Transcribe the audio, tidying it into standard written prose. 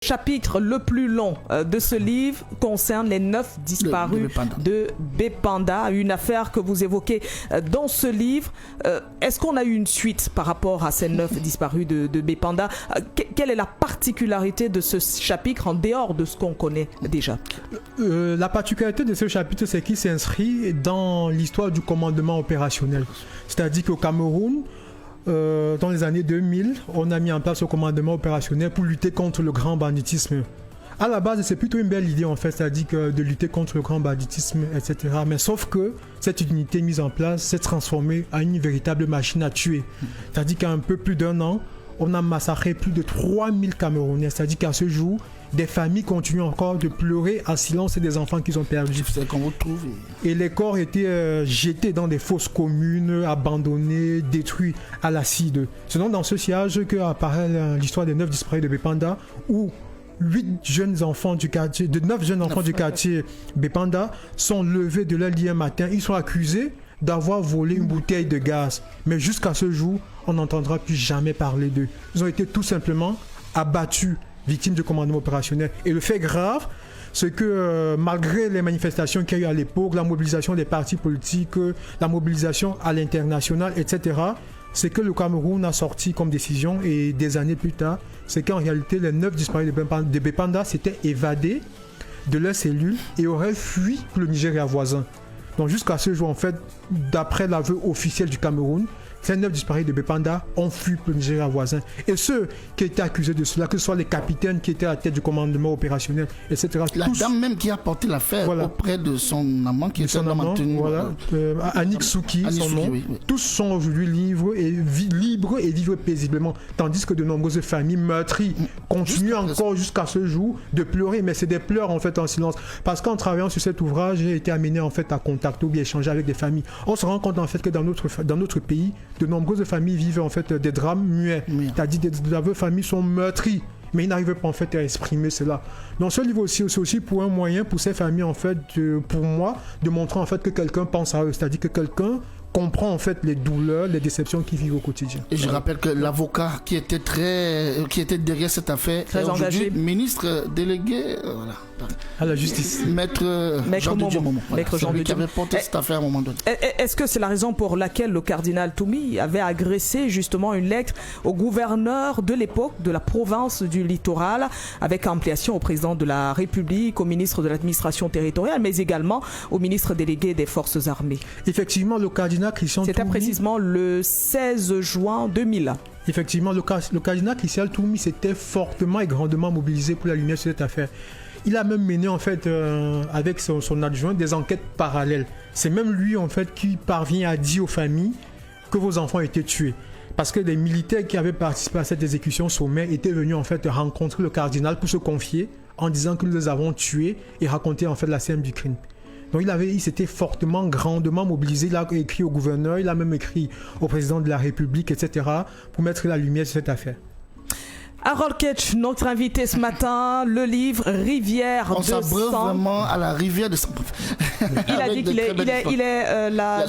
chapitre le plus long de ce livre concerne les 9 disparus de Bépanda, une affaire que vous évoquez dans ce livre. Est-ce qu'on a eu une suite par rapport à ces 9 disparus de Bépanda? Quelle est la particularité de ce chapitre en dehors de ce qu'on connaît déjà? La particularité de ce chapitre, c'est qu'il s'inscrit dans l'histoire du commandement opérationnel. C'est-à-dire qu'au Cameroun, dans les années 2000, on a mis en place le commandement opérationnel pour lutter contre le grand banditisme. À la base, c'est plutôt une belle idée en fait, c'est-à-dire que de lutter contre le grand banditisme, etc. Mais sauf que cette unité mise en place s'est transformée en une véritable machine à tuer. C'est-à-dire qu'en un peu plus d'un an, on a massacré plus de 3000 Camerounais. C'est-à-dire qu'à ce jour, des familles continuent encore de pleurer en silence des enfants qu'ils ont perdus. C'est qu'on vous trouve. Et les corps étaient jetés dans des fosses communes, abandonnés, détruits à l'acide. C'est donc dans ce sillage qu'apparaît l'histoire des 9 disparus de Bépanda, où 9 jeunes enfants du quartier Bépanda sont levés de leur lit un matin. Ils sont accusés d'avoir volé une bouteille de gaz. Mais jusqu'à ce jour, on n'entendra plus jamais parler d'eux. Ils ont été tout simplement abattus, victimes du commandement opérationnel. Et le fait grave, c'est que malgré les manifestations qu'il y a eu à l'époque, la mobilisation des partis politiques, la mobilisation à l'international, etc., c'est que le Cameroun a sorti comme décision, et des années plus tard, c'est qu'en réalité, les 9 disparus de Bépanda s'étaient évadés de leurs cellules et auraient fui pour le Nigeria voisin. Donc jusqu'à ce jour, en fait, d'après l'aveu officiel du Cameroun, ces 9 disparus de Bépanda ont fui pour le Nigeria voisin. Et ceux qui étaient accusés de cela, que ce soit les capitaines qui étaient à la tête du commandement opérationnel, etc. La dame même qui a porté l'affaire auprès de son amant, qui est un homme maintenu. Voilà, Annick Souki, son nom. Oui. Tous sont aujourd'hui libres et vivent paisiblement. Tandis que de nombreuses familles meurtries continuent encore jusqu'à ce jour de pleurer. Mais c'est des pleurs en fait en silence. Parce qu'en travaillant sur cet ouvrage, j'ai été amené en fait à contacter ou bien échanger avec des familles. On se rend compte en fait que dans notre pays, de nombreuses familles vivent en fait des drames muets. C'est-à-dire des familles sont meurtries, mais ils n'arrivent pas en fait à exprimer cela. Donc ce livre aussi, c'est aussi pour un moyen pour ces familles en fait, pour moi, de montrer en fait que quelqu'un pense à eux. C'est-à-dire que quelqu'un comprend en fait les douleurs, les déceptions qu'ils vivent au quotidien. Et je rappelle que l'avocat qui était derrière cette affaire très est aujourd'hui engagé, ministre délégué à la justice. Maître Jean de Dieu Momon. Maître Jean de Dieu. Qui avait porté cette affaire à un moment donné. Est-ce que c'est la raison pour laquelle le cardinal Toumi avait agressé justement une lettre au gouverneur de l'époque de la province du Littoral, avec ampliation au président de la République, au ministre de l'administration territoriale, mais également au ministre délégué des forces armées? Effectivement, le cardinal Christian Toumi... C'était précisément le 16 juin 2000. Effectivement, le cardinal Christian Toumi s'était fortement et grandement mobilisé pour la lumière sur cette affaire. Il a même mené en fait avec son adjoint des enquêtes parallèles. C'est même lui en fait qui parvient à dire aux familles que vos enfants étaient tués. Parce que les militaires qui avaient participé à cette exécution sommaire étaient venus en fait rencontrer le cardinal pour se confier en disant que nous les avons tués et raconter en fait la scène du crime. Donc il s'était fortement, grandement mobilisé. Il a écrit au gouverneur, il a même écrit au président de la République, etc. pour mettre la lumière sur cette affaire. Harold Ketch, notre invité ce matin, le livre Rivière de sang. On s'abreuve vraiment à la rivière de sang. Il a dit qu'il est la